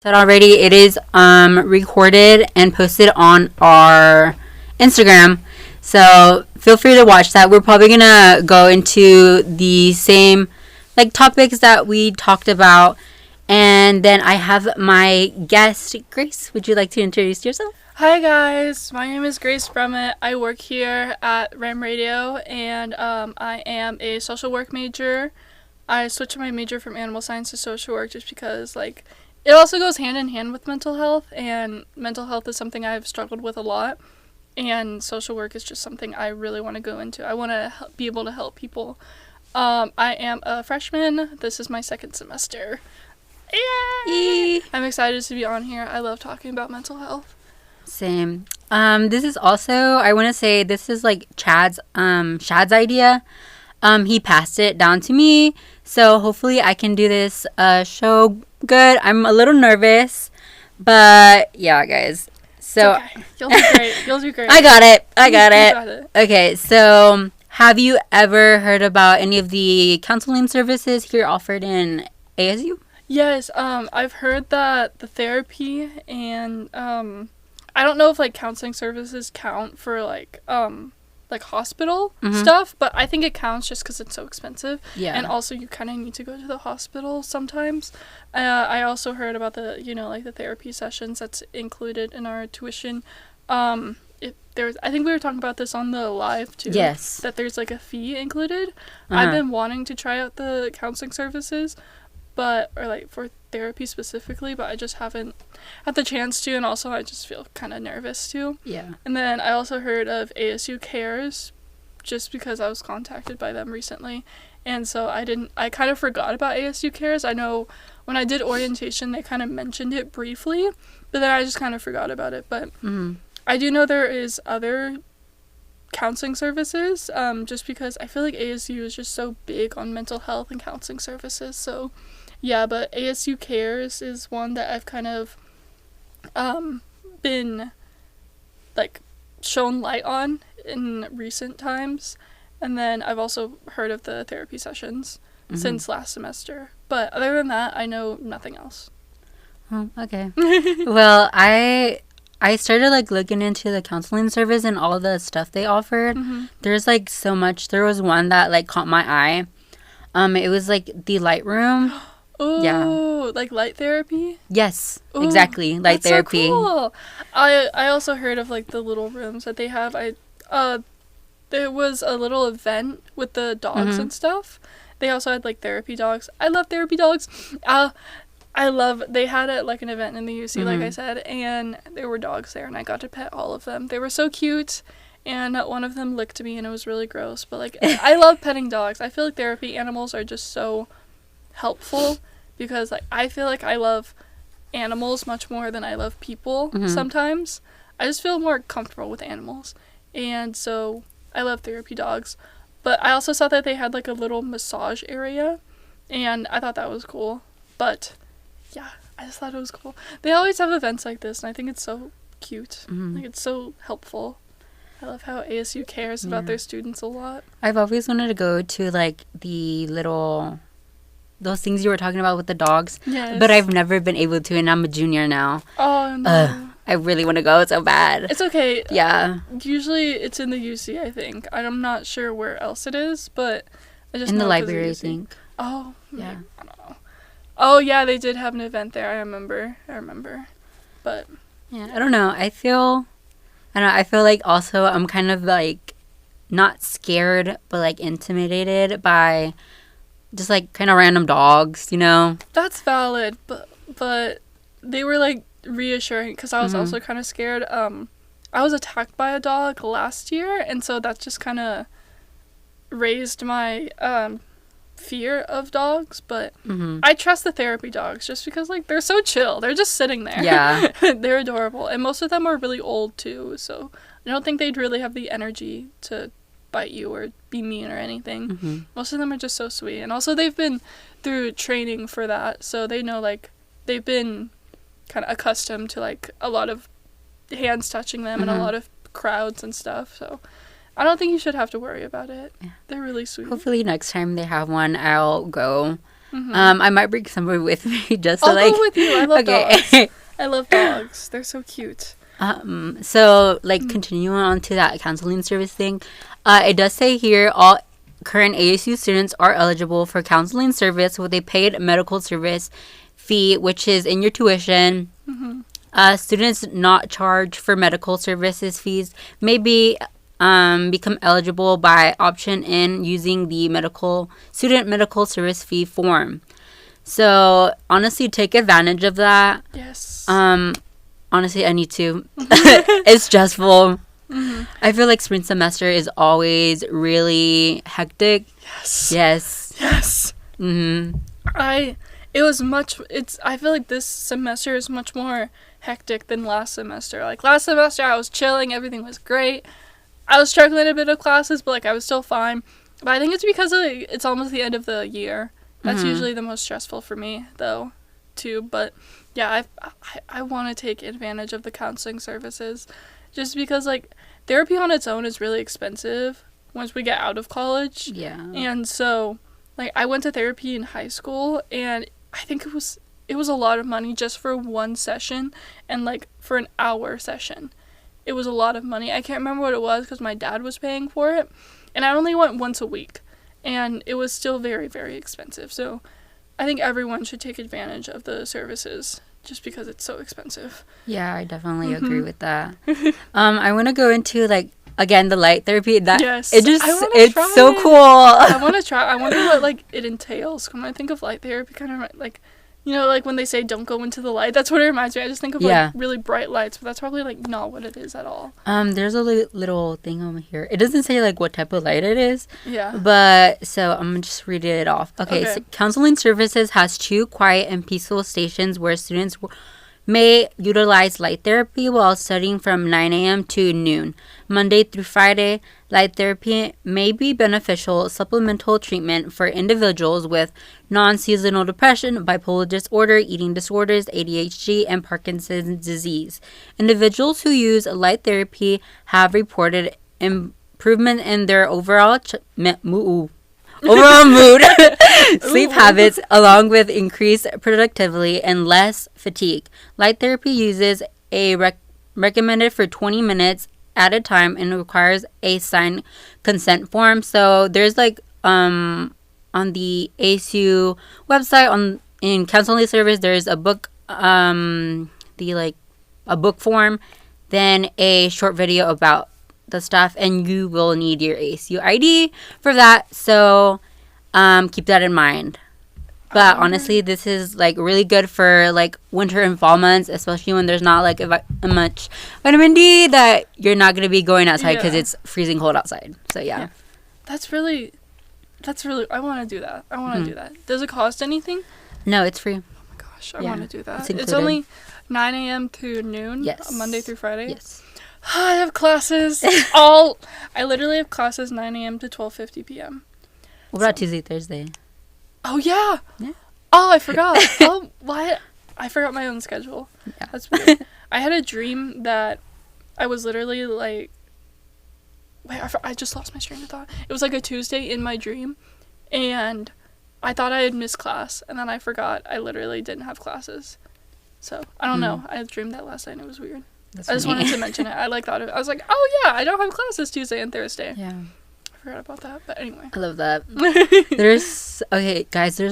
that already. It is recorded and posted on our Instagram. So feel free to watch that. We're probably gonna go into the same like topics that we talked about. And then I have my guest, Grace. Would you like to introduce yourself? Hi guys, my name is Grace Brummett. I work here at Ram Radio, and I am a social work major. I switched my major from animal science to social work just because, like, it also goes hand in hand with mental health, and mental health is something I've struggled with a lot, and social work is just something I really want to go into. I want to be able to help people. I am a freshman. This is my second semester. Yay! I'm excited to be on here. I love talking about mental health. Same. This is also, I want to say, this is like Shad's idea. He passed it down to me, so hopefully I can do this show good. I'm a little nervous, but yeah, guys. So it's okay. You'll do great. You'll do great. I got it. You got it. Okay, so have you ever heard about any of the counseling services here offered in ASU? Yes. I've heard that the therapy and I don't know if like counseling services count for like hospital stuff, but I think it counts just because it's so expensive. Yeah. And also you kind of need to go to the hospital sometimes. I also heard about the the therapy sessions that's included in our tuition. I think we were talking about this on the live too. Yes. That there's like a fee included. I've been wanting to try out the counseling services, or like for therapy specifically, but I just haven't had the chance to, and also I just feel kind of nervous too. Yeah. And then I also heard of ASU Cares, just because I was contacted by them recently, and so I kind of forgot about ASU Cares. I know when I did orientation they kind of mentioned it briefly, but then I just kind of forgot about it. But I do know there is other counseling services, just because I feel like ASU is just so big on mental health and counseling services. So yeah, but ASU Cares is one that I've kind of been like shown light on in recent times. And then I've also heard of the therapy sessions since last semester. But other than that, I know nothing else. Oh, okay. Well, I started like looking into the counseling service and all the stuff they offered. There's like so much. There was one that like caught my eye. It was like the light room. Oh, yeah. Like light therapy? Yes, ooh, exactly. Light therapy. So cool. I also heard of like the little rooms that they have. There was a little event with the dogs and stuff. They also had like therapy dogs. I love therapy dogs. They had like an event in the UC, like I said, and there were dogs there, and I got to pet all of them. They were so cute, and one of them licked me, and it was really gross. But like, I love petting dogs. I feel like therapy animals are just so helpful, because like I feel like I love animals much more than I love people sometimes. I just feel more comfortable with animals, and so I love therapy dogs. But I also saw that they had like a little massage area, and I thought that was cool. But yeah, I just thought it was cool. They always have events like this, and I think it's so cute. Like, it's so helpful. I love how ASU cares about their students a lot. I've always wanted to go to like those things you were talking about with the dogs. Yes. But I've never been able to, and I'm a junior now. Oh, no. I really want to go so bad. It's okay. Yeah. Usually it's in the UC, I think. I'm not sure where else it is, but I just in know the library, I think. Oh, yeah. I don't know. Oh, yeah, they did have an event there. I remember. But yeah, I don't know. I feel like also I'm kind of like not scared, but like intimidated by just like kind of random dogs, you know? That's valid, but they were like reassuring, because I was also kind of scared. I was attacked by a dog last year, and so that just kind of raised my fear of dogs. But I trust the therapy dogs just because like they're so chill. They're just sitting there. Yeah. They're adorable, and most of them are really old too, so I don't think they'd really have the energy to bite you or be mean or anything. Most of them are just so sweet, and also they've been through training for that, so they know, like, they've been kind of accustomed to like a lot of hands touching them and a lot of crowds and stuff, so I don't think you should have to worry about it. Yeah. They're really sweet. Hopefully next time they have one, I'll go. I might bring somebody with me just to I'll go with you. I love okay. dogs. I love dogs. They're so cute. So like continuing on to that counseling service thing, it does say here all current ASU students are eligible for counseling service with a paid medical service fee, which is in your tuition. Students not charged for medical services fees may be become eligible by option in using the student medical service fee form. So honestly, take advantage of that. Yes. Honestly, I need to. It's stressful. I feel like spring semester is always really hectic. Yes. Yes. Yes. I feel like this semester is much more hectic than last semester. Like last semester I was chilling, everything was great. I was struggling a bit of classes, but like I was still fine. But I think it's because it's almost the end of the year. That's usually the most stressful for me though, too. But yeah, I want to take advantage of the counseling services just because like therapy on its own is really expensive once we get out of college. Yeah. And so like I went to therapy in high school and I think it was a lot of money just for one session and like for an hour session. It was a lot of money. I can't remember what it was because my dad was paying for it. And I only went once a week. And it was still very, very expensive. So I think everyone should take advantage of the services just because it's so expensive. Yeah, I definitely agree with that. I want to go into like again the light therapy. That yes, it's so cool. I want to try. I wonder what like it entails. When I think of light therapy, kind of like, you know, like when they say don't go into the light. That's what it reminds me. I just think of like really bright lights, but that's probably like not what it is at all. There's a little thing over here. It doesn't say like what type of light it is. Yeah. But so I'm gonna just read it off. Okay. So counseling services has 2 quiet and peaceful stations where students may utilize light therapy while studying from 9 a.m. to noon. Monday through Friday, light therapy may be beneficial supplemental treatment for individuals with non-seasonal depression, bipolar disorder, eating disorders, ADHD, and Parkinson's disease. Individuals who use light therapy have reported improvement in their overall mood, sleep habits, along with increased productivity and less fatigue. Light therapy uses a recommended for 20 minutes at a time and requires a signed consent form. So there's like on the ASU website in counseling service, there's a book a book form, then a short video about the stuff, and you will need your ASU ID for that. So keep that in mind. But honestly, this is like really good for like winter and fall months, especially when there's not like much vitamin D that you're not going to be going outside because it's freezing cold outside. So yeah. That's really I want to do that. I want to do that. Does it cost anything? No, it's free. Oh my gosh, I want to do that. It's only 9 a.m. to noon. Yes. Monday through Friday. Yes. I have classes I literally have classes 9 a.m. to 12:50 p.m. What about Tuesday, Thursday? Oh yeah. Yeah. Oh, I forgot. Oh, why? I forgot my own schedule. Yeah. That's weird. I had a dream that I was literally like, wait, I just lost my train of thought. It was like a Tuesday in my dream, and I thought I had missed class, and then I forgot I literally didn't have classes. So I don't know. I dreamed that last night, and it was weird. I just wanted to mention it. I thought of it. I was like, oh yeah, I don't have classes Tuesday and Thursday. Yeah. I forgot about that, but anyway. I love that. There's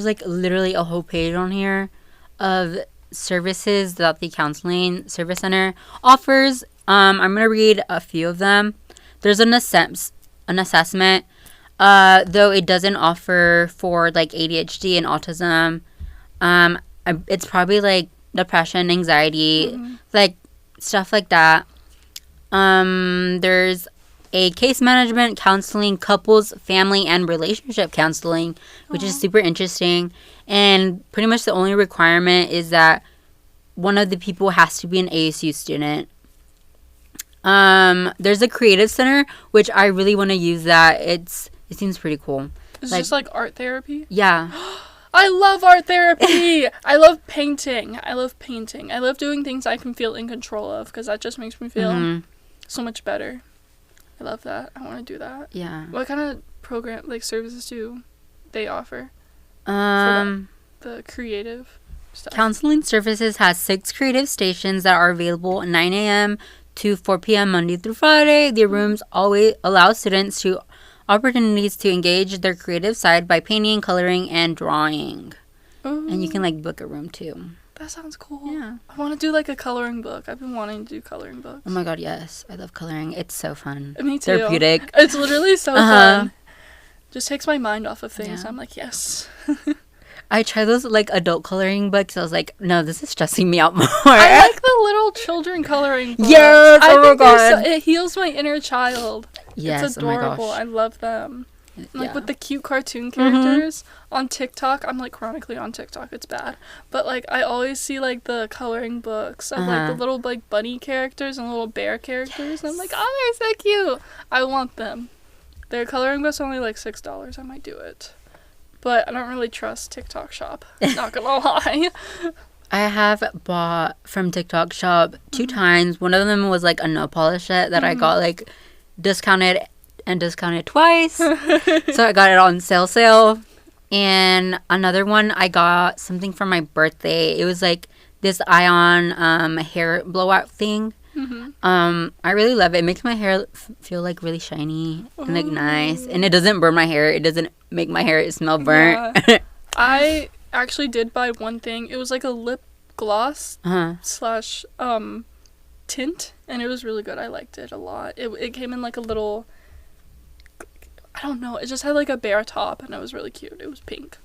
like literally a whole page on here of services that the counseling service center offers. I'm gonna read a few of them. There's an assessment, though it doesn't offer for like ADHD and autism. It's probably like depression, anxiety, like stuff like that. There's a case management counseling, couples, family, and relationship counseling, which is super interesting. And pretty much the only requirement is that one of the people has to be an ASU student. There's a creative center, which I really want to use that. It seems pretty cool. Is it just like art therapy? Yeah. I love art therapy. I love painting. I love doing things I can feel in control of because that just makes me feel so much better. I love that. I want to do that. Yeah. What kind of program, like services do they offer? The creative stuff. Counseling Services has 6 creative stations that are available at 9 a.m. to 4 p.m. Monday through Friday. The rooms always allow students to opportunities to engage their creative side by painting, coloring, and drawing. Ooh, And you can like book a room too. that sounds cool. Yeah. I want to do like a coloring book. I've been wanting to do coloring books. Oh my god, yes. I love coloring. It's so fun. Me too. Therapeutic. It's literally so fun. Just takes my mind off of things. Yeah. I'm like, yes. I tried those like adult coloring books. I was like, no, this is stressing me out more. I like the little children coloring books. Yes, I oh my think they're God. it heals my inner child. Yes, It's adorable. Oh my I love them. gosh. Like Yeah. with the cute cartoon characters on TikTok. I'm like chronically on TikTok. It's bad. But like I always see like the coloring books of like the little like bunny characters and little bear characters. And I'm like, oh, they're so cute. I want them. Their coloring books are only like $6. I might do it. But I don't really trust TikTok Shop. Not gonna lie. I have bought from TikTok Shop 2 times. One of them was like a nail polish set that I got like discounted twice. So I got it on sale. And another one, I got something for my birthday. It was like this ion hair blowout thing. I really love it. It makes my hair feel like really shiny and like nice. And it doesn't burn my hair. It doesn't make my hair smell burnt. Yeah. I actually did buy one thing. It was like a lip gloss slash tint, and it was really good. I liked it a lot. It came in like a little, I don't know, it just had like a bear top, and it was really cute. It was pink.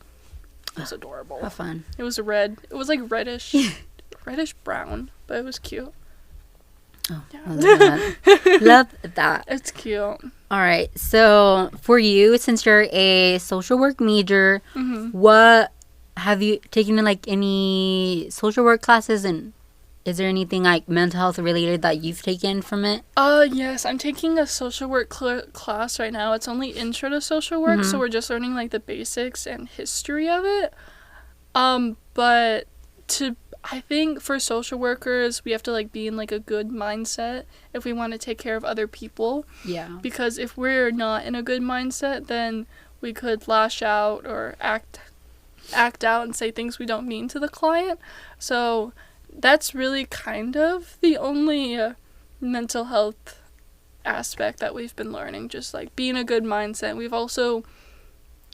It was adorable. How fun. It was red. It was like reddish brown, but it was cute. Oh, Yeah. I love that. Love that. It's cute. All right. So for you, since you're a social work major, what have you taken like any social work classes, and is there anything like mental health related that you've taken from it? Yes, I'm taking a social work class right now. It's only intro to social work, so we're just learning like the basics and history of it. But I think for social workers, we have to like be in like a good mindset if we want to take care of other people. Yeah. Because if we're not in a good mindset, then we could lash out or act out and say things we don't mean to the client. So that's really kind of the only mental health aspect that we've been learning, just like being a good mindset. We've also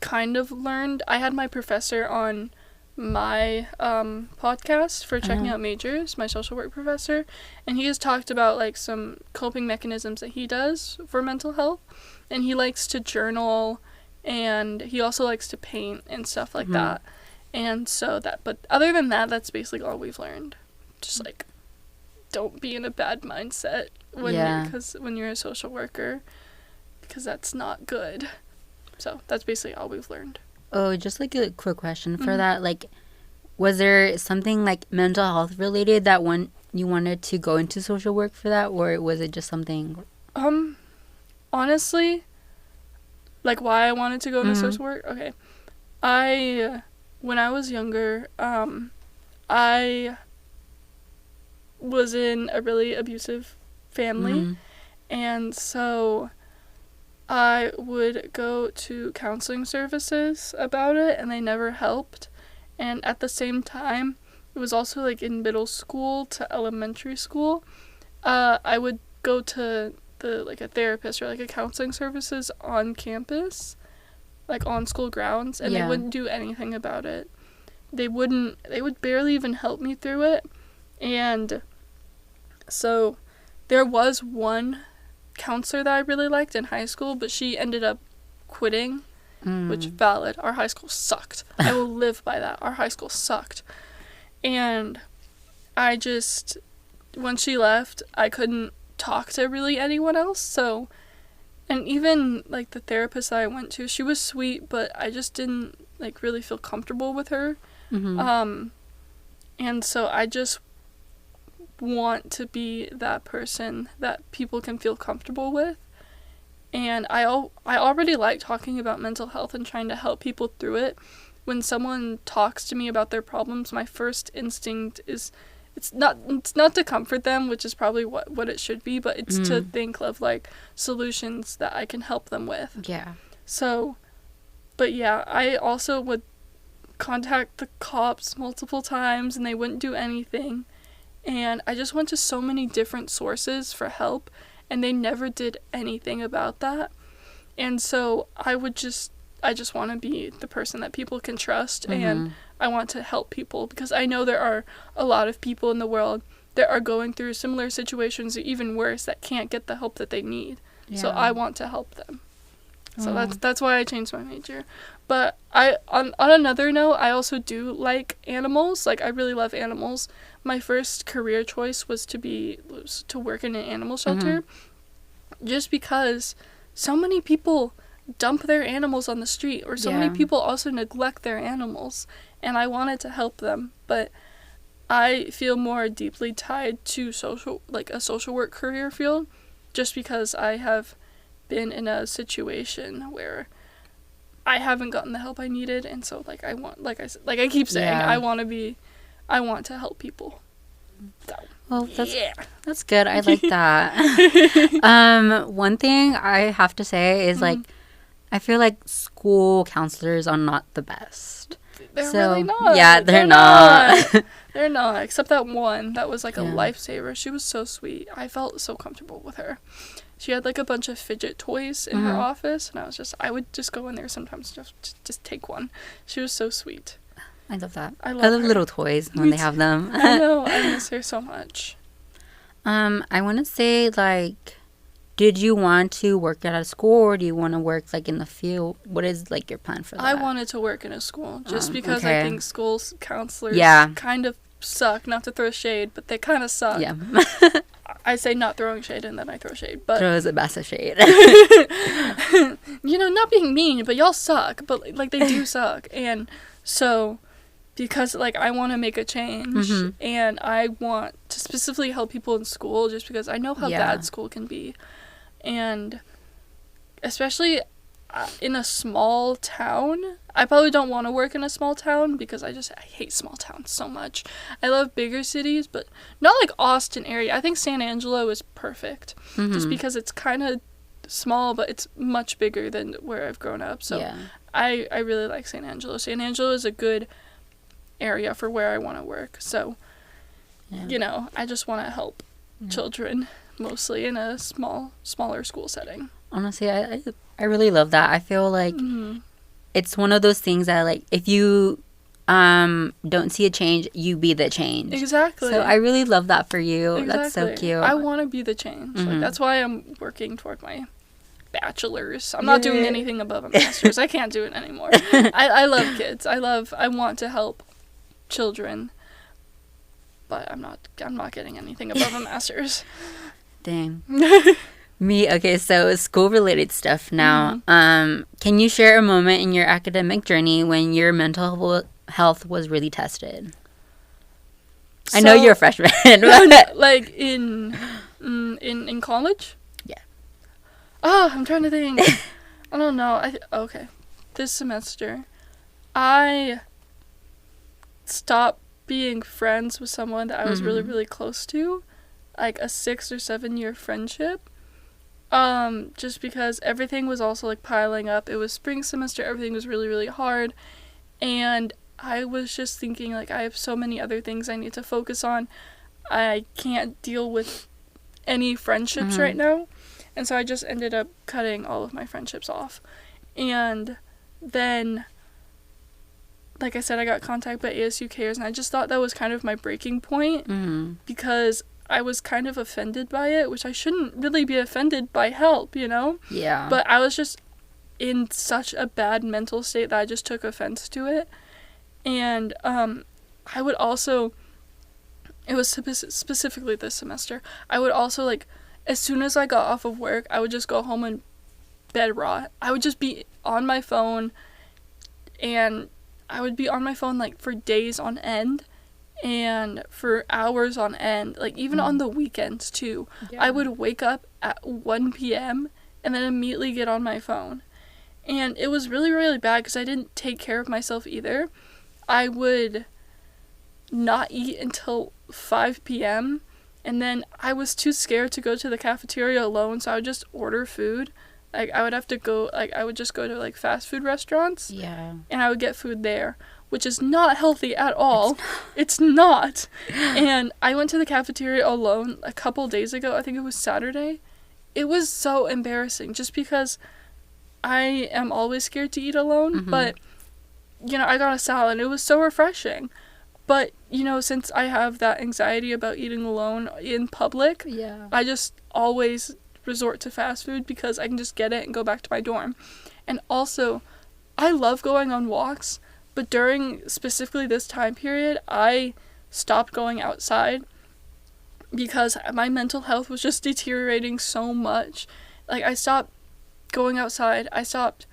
kind of learned, I had my professor on my podcast for checking out majors, my social work professor, and he has talked about like some coping mechanisms that he does for mental health, and he likes to journal, and he also likes to paint and stuff like that. And so but other than that, that's basically all we've learned. Just like, don't be in a bad mindset when you're a social worker, because that's not good. So that's basically all we've learned. Oh, just like a quick question for that. Like, was there something like mental health related that you wanted to go into social work for that, or was it just something? Honestly, like why I wanted to go into social work. Okay, when I was younger, I was in a really abusive family, and so I would go to counseling services about it, and they never helped. And at the same time, it was also like in middle school to elementary school, I would go to a therapist or like a counseling services on campus, like on school grounds, and they wouldn't do anything about it. They would barely even help me through it. And so there was one counselor that I really liked in high school, but she ended up quitting, which valid. Our high school sucked. I will live by that. Our high school sucked. And I just, when she left, I couldn't talk to really anyone else. So, and even like the therapist that I went to, she was sweet, but I just didn't like really feel comfortable with her. And so I just want to be that person that people can feel comfortable with. And I already like talking about mental health and trying to help people through it. When someone talks to me about their problems, my first instinct is it's not to comfort them, which is probably what it should be, but it's to think of like solutions that I can help them with. Yeah. So, but yeah, I also would contact the cops multiple times and they wouldn't do anything. And I just went to so many different sources for help and they never did anything about that. And so I just want to be the person that people can trust, and I want to help people because I know there are a lot of people in the world that are going through similar situations or even worse that can't get the help that they need. Yeah. So I want to help them. So that's why I changed my major. But on another note, I also do like animals. Like, I really love animals. My first career choice was to work in an animal shelter, just because so many people dump their animals on the street, or so many people also neglect their animals, and I wanted to help them. But I feel more deeply tied to a social work career field, just because I have been in a situation where I haven't gotten the help I needed, and so I keep saying, I want to help people. So, well, that's good. I like that. One thing I have to say is like, I feel like school counselors are not the best. They're really not. Yeah, they're not. They're not. Except that one that was like a lifesaver. She was so sweet. I felt so comfortable with her. She had like a bunch of fidget toys in her office, and I would just go in there sometimes just take one. She was so sweet. I love that. I love her. Little toys when they have them. I know. I miss her so much. I want to say, like, did you want to work at a school, or do you want to work like in the field? What is like your plan for that? I wanted to work in a school just because I think school counselors kind of suck. Not to throw shade, but they kind of suck. Yeah. I say not throwing shade, and then I throw shade. But throws a massive shade. Not being mean, but y'all suck. But like, they do suck, and so because like I want to make a change, and I want to specifically help people in school, just because I know how bad school can be, and especially in a small town. I probably don't want to work in a small town because I hate small towns so much. I love bigger cities, but not like Austin area. I think San Angelo is perfect, just because it's kind of small, but it's much bigger than where I've grown up. So I really like San Angelo. San Angelo is a good area for where I want to work. So, I just want to help children, mostly in a smaller school setting. Honestly, I really love that. I feel like it's one of those things that, like, if you don't see a change, you be the change. Exactly. So I really love that for you. Exactly. That's so cute. I want to be the change. Like, that's why I'm working toward my bachelor's. I'm not doing anything above a master's. I can't do it anymore. I love kids. I want to help children, but I'm not getting anything above a master's. Dang. Okay, so school related stuff now. Can you share a moment in your academic journey when your mental health was really tested? I know you're a freshman. Like in college? Yeah. Oh, I'm trying to think. I don't know. Okay. This semester, I stopped being friends with someone that I was really, really close to. Like a 6 or 7 year friendship. Just because everything was also like piling up. It was spring semester, everything was really, really hard. And I was just thinking, like, I have so many other things I need to focus on. I can't deal with any friendships right now. And so I just ended up cutting all of my friendships off. And then, like I said, I got contacted by ASU Cares, and I just thought that was kind of my breaking point, because I was kind of offended by it, which I shouldn't really be offended by help, Yeah. But I was just in such a bad mental state that I just took offense to it. And I would also, it was specifically this semester, I would also, like, as soon as I got off of work, I would just go home and bed rot. I would just be on my phone, and I would be on my phone, like, for days on end. And for hours on end, like, even on the weekends too. I would wake up at 1 p.m. and then immediately get on my phone. And it was really, really bad because I didn't take care of myself either. I would not eat until 5 p.m. and then I was too scared to go to the cafeteria alone, so I would just order food. Like, I would just go to, like, fast food restaurants. Yeah. And I would get food there, which is not healthy at all. It's not. And I went to the cafeteria alone a couple days ago. I think it was Saturday. It was so embarrassing just because I am always scared to eat alone, but, you know, I got a salad and it was so refreshing. But, you know, since I have that anxiety about eating alone in public, Yeah. I just always resort to fast food because I can just get it and go back to my dorm. And also, I love going on walks, but during specifically this time period, I stopped going outside because my mental health was just deteriorating so much. Like, I stopped going outside. I stopped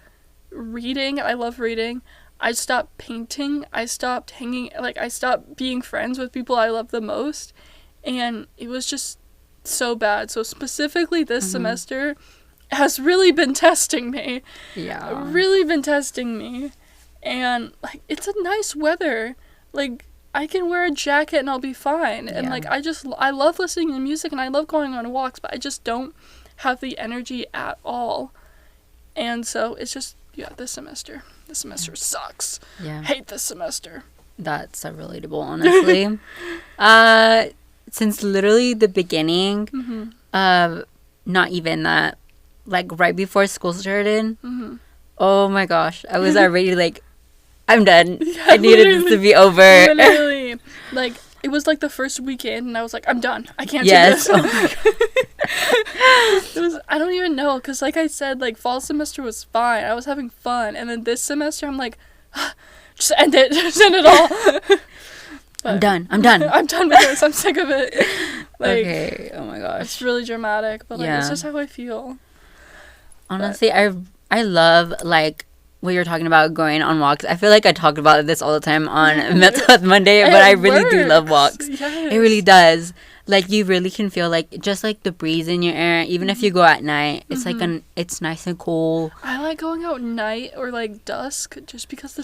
reading. I love reading. I stopped painting. I stopped I stopped being friends with people I love the most. And it was just so bad. So specifically this semester has really been testing me. Yeah. Really been testing me. And, like, it's a nice weather. Like, I can wear a jacket and I'll be fine. And, like, I love listening to music and I love going on walks, but I just don't have the energy at all. And so it's just, this semester sucks. Yeah. Hate this semester. That's so relatable, honestly. Since literally the beginning of, not even that, like right before school started, oh my gosh, I was already like, I'm done. I needed this to be over. Literally. Like, it was like the first weekend and I was like, I'm done. I can't do this. I don't even know, because like I said, like, fall semester was fine. I was having fun. And then this semester, I'm like, just end it. Just end it all. I'm done. I'm done with this. I'm sick of it. Like, okay. Oh my gosh. It's really dramatic, but like, it's just how I feel. Honestly, I love, like, what you're talking about, going on walks. I feel like I talk about this all the time on Mental Health Monday, but I really do love walks. Yes. It really does. Like, you really can feel, like, just, like, the breeze in your air. Even if you go at night, it's, like, it's nice and cool. I like going out night or, like, dusk just because the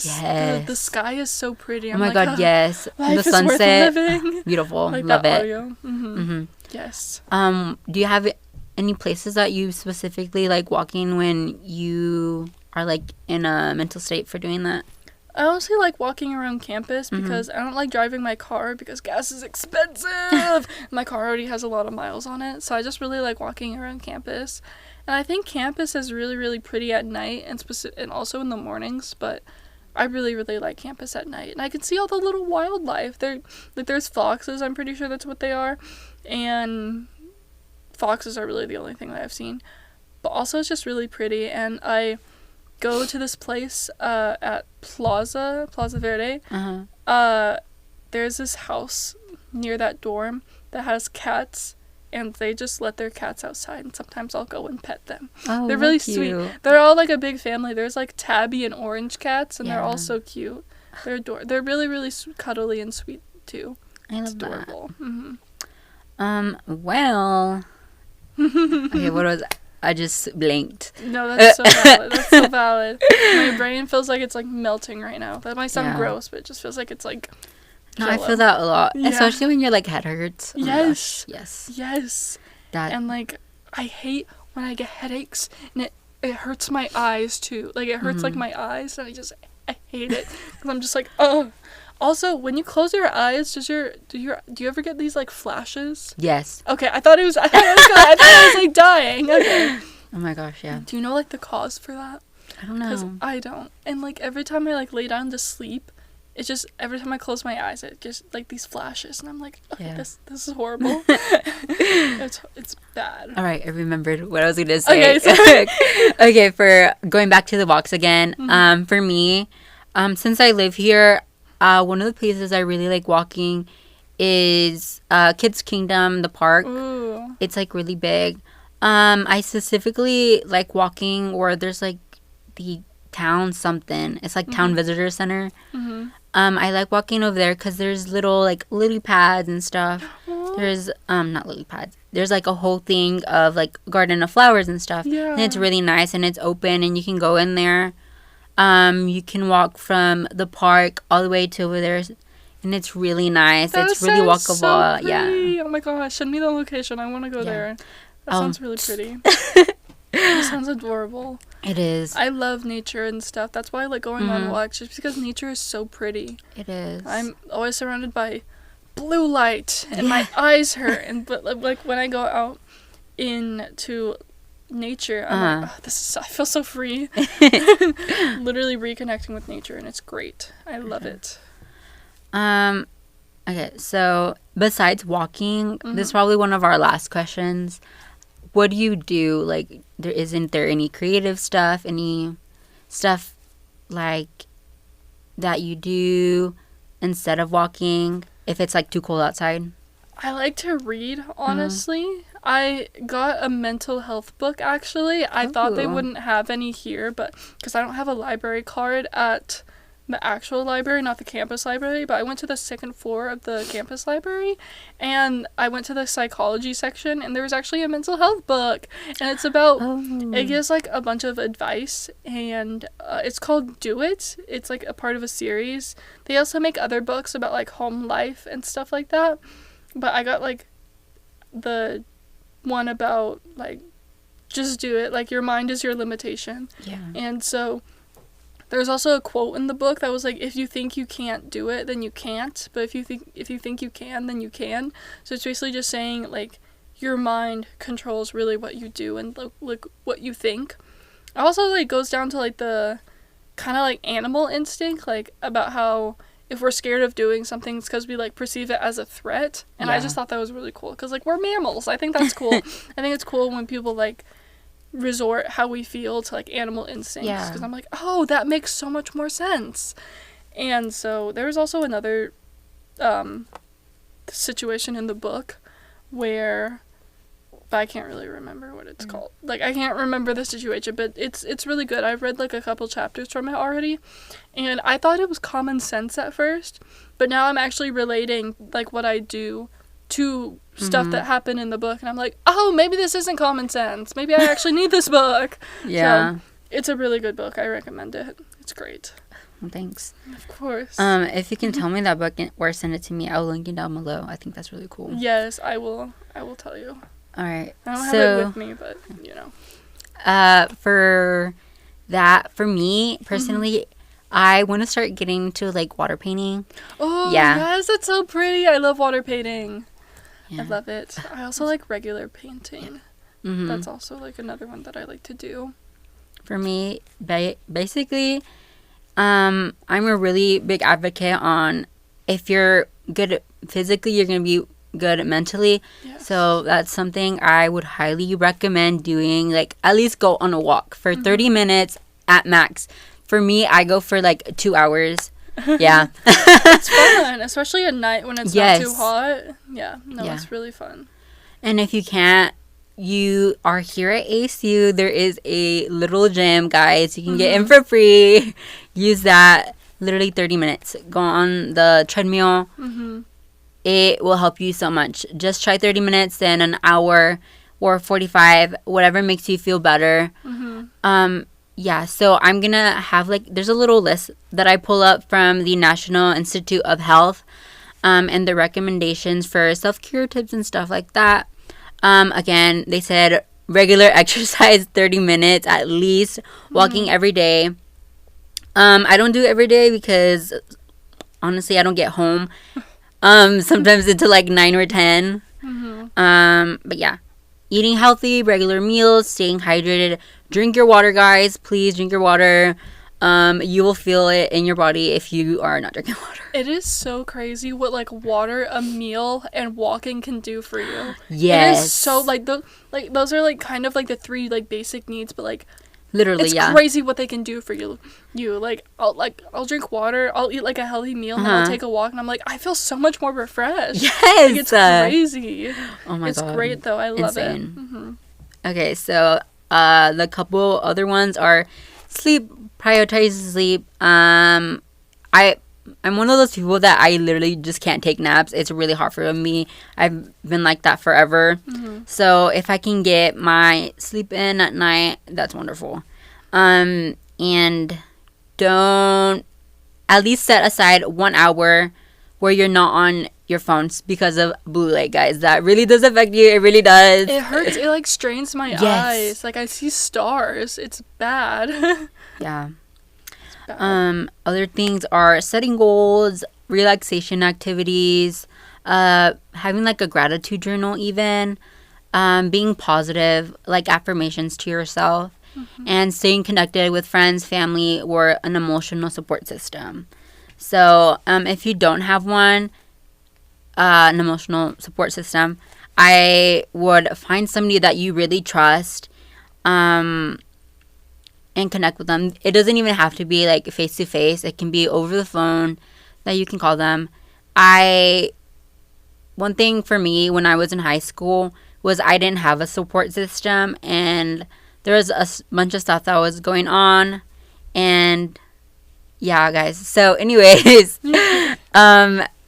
sky is so pretty. I'm God, yes. Life The sunset. Is worth living. Beautiful. Like love that it. audio. Yes. Do you have any places that you specifically like walking when you are, like, in a mental state for doing that? I honestly like walking around campus because I don't like driving my car because gas is expensive. My car already has a lot of miles on it, so I just really like walking around campus. And I think campus is really, really pretty at night and also in the mornings, but I really, really like campus at night. And I can see all the little wildlife. There's foxes, I'm pretty sure that's what they are. And foxes are really the only thing that I've seen. But also it's just really pretty, and I go to this place at Plaza Verde. There's this house near that dorm that has cats, and they just let their cats outside, and sometimes I'll go and pet them. Oh, they're really cute. sweet. They're all like a big family. There's like tabby and orange cats, and they're all so cute. They're really, really cuddly and sweet too. I love it's adorable. Well, okay, what was I just blinked. No, that's so valid. That's so valid. My brain feels like it's like melting right now. That might sound gross, but it just feels like it's like No, I feel that a lot. Yeah. Especially when your, like, head hurts. Oh yes. Yes. Yes. That. And, like, I hate when I get headaches and it hurts my eyes, too. Like, it hurts, like, my eyes, and I hate it. Because I'm just like, oh. Also, when you close your eyes, do you ever get these, like, flashes? Yes. Okay, I thought I was like, dying. Okay. Oh, my gosh, yeah. Do you know, like, the cause for that? I don't know. Because I don't. And, like, every time I, like, lay down to sleep, it's just, every time I close my eyes, it just, like, these flashes. And I'm like, okay, this is horrible. It's bad. All right, I remembered what I was going to say. Okay, sorry. Okay, for going back to the walks again, for me, since I live here, one of the places I really like walking is Kids Kingdom, the park. Ooh. It's, like, really big. I specifically like walking where there's, like, the town something. It's like Town Visitor Center. I like walking over there because there's little, like, lily pads and stuff. There's not lily pads. There's, like, a whole thing of, like, garden of flowers and stuff. Yeah. And it's really nice, and it's open, and you can go in there. You can walk from the park all the way to over there, and it's really nice. It's really walkable. So pretty. Oh my gosh, send me the location. I want to go there. That sounds really pretty. That sounds adorable. It is. I love nature and stuff. That's why I like going on walks, just because nature is so pretty. It is. I'm always surrounded by blue light, and my eyes hurt. But like when I go out into nature, I'm like, I feel so free. Literally reconnecting with nature, and it's great. I love it. Okay, so besides walking, this is probably one of our last questions. What do you do? Like, isn't there any creative stuff, any stuff like that you do instead of walking if it's like too cold outside? I like to read, honestly. I got a mental health book, actually. I thought they wouldn't have any here, but because I don't have a library card at the actual library, not the campus library, but I went to the second floor of the campus library, and I went to the psychology section, and there was actually a mental health book, and it's about, it gives like a bunch of advice, and it's called Do It. It's like a part of a series. They also make other books about like home life and stuff like that, but I got like the one about like just do it, like your mind is your limitation. Yeah. And so there's also a quote in the book that was like, if you think you can't do it, then you can't, but if you think you can, then you can. So it's basically just saying like your mind controls really what you do and like what you think. It also like goes down to like the kind of like animal instinct, like about how if we're scared of doing something, it's because we like perceive it as a threat. And I just thought that was really cool because like we're mammals. I think that's cool. I think it's cool when people like resort how we feel to like animal instincts, because I'm like, oh, that makes so much more sense. And so there was also another situation in the book where, but I can't really remember what it's called. Like I can't remember the situation, but it's really good. I've read like a couple chapters from it already, and I thought it was common sense at first, but now I'm actually relating like what I do to stuff that happened in the book, and I'm like, oh, maybe this isn't common sense. Maybe I actually need this book. Yeah. So, it's a really good book. I recommend it. It's great. Well, thanks. Of course. If you can tell me that book or send it to me, I'll link it down below. I think that's really cool. Yes, I will tell you. All right. I don't have it with me, but you know. For me personally, I want to start getting to like water painting. Oh, yes, that's so pretty. I love water painting. Yeah. I love it. I also like regular painting. That's also like another one that I like to do. For me, basically, I'm a really big advocate on if you're good physically, you're going to be good mentally. Yes. So that's something I would highly recommend doing. Like at least go on a walk for 30 minutes at max. For me, I go for like 2 hours. Yeah. It's fun, especially at night when it's not too hot. Yeah, it's really fun. And if you can't, you are here at ASU. There is a little gym, guys. You can get in for free. Use that. Literally 30 minutes. Go on the treadmill. It will help you so much. Just try 30 minutes, then an hour or 45, whatever makes you feel better. Yeah, so I'm going to have like, there's a little list that I pull up from the National Institute of Health and the recommendations for self-care tips and stuff like that. Again, they said regular exercise, 30 minutes at least, walking every day. I don't do it every day because honestly, I don't get home. Sometimes until like 9 or 10. But yeah, eating healthy, regular meals, staying hydrated. Drink your water, guys. Please drink your water. You will feel it in your body if you are not drinking water. It is so crazy what like water, a meal, and walking can do for you. Yes. It is so like those are like kind of like the three like basic needs, but like literally, it's crazy what they can do for you. I'll drink water, I'll eat like a healthy meal, and then I'll take a walk, and I'm like, I feel so much more refreshed. Yes. Like, it's crazy. Oh my God. It's great though. I love Insane. it. Okay, so the couple other ones are sleep. Prioritize sleep. I'm one of those people that I literally just can't take naps. It's really hard for me. I've been like that forever. So if I can get my sleep in at night, that's wonderful. And don't, at least set aside 1 hour where you're not on your phones because of blue light, guys. That really does affect you. It really does. It hurts. It like strains my eyes. Like I see stars. It's bad. Yeah. It's bad. Other things are setting goals, relaxation activities, having like a gratitude journal, even being positive, like affirmations to yourself, and staying connected with friends, family, or an emotional support system. So if you don't have one, an emotional support system, I would find somebody that you really trust, and connect with them. It doesn't even have to be like face to face. It can be over the phone that you can call them. One thing for me when I was in high school was I didn't have a support system, and there was a bunch of stuff that was going on, and yeah, guys. So anyways,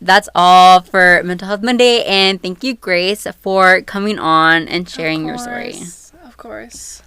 that's all for Mental Health Monday, and thank you, Grace, for coming on and sharing your story. Of course.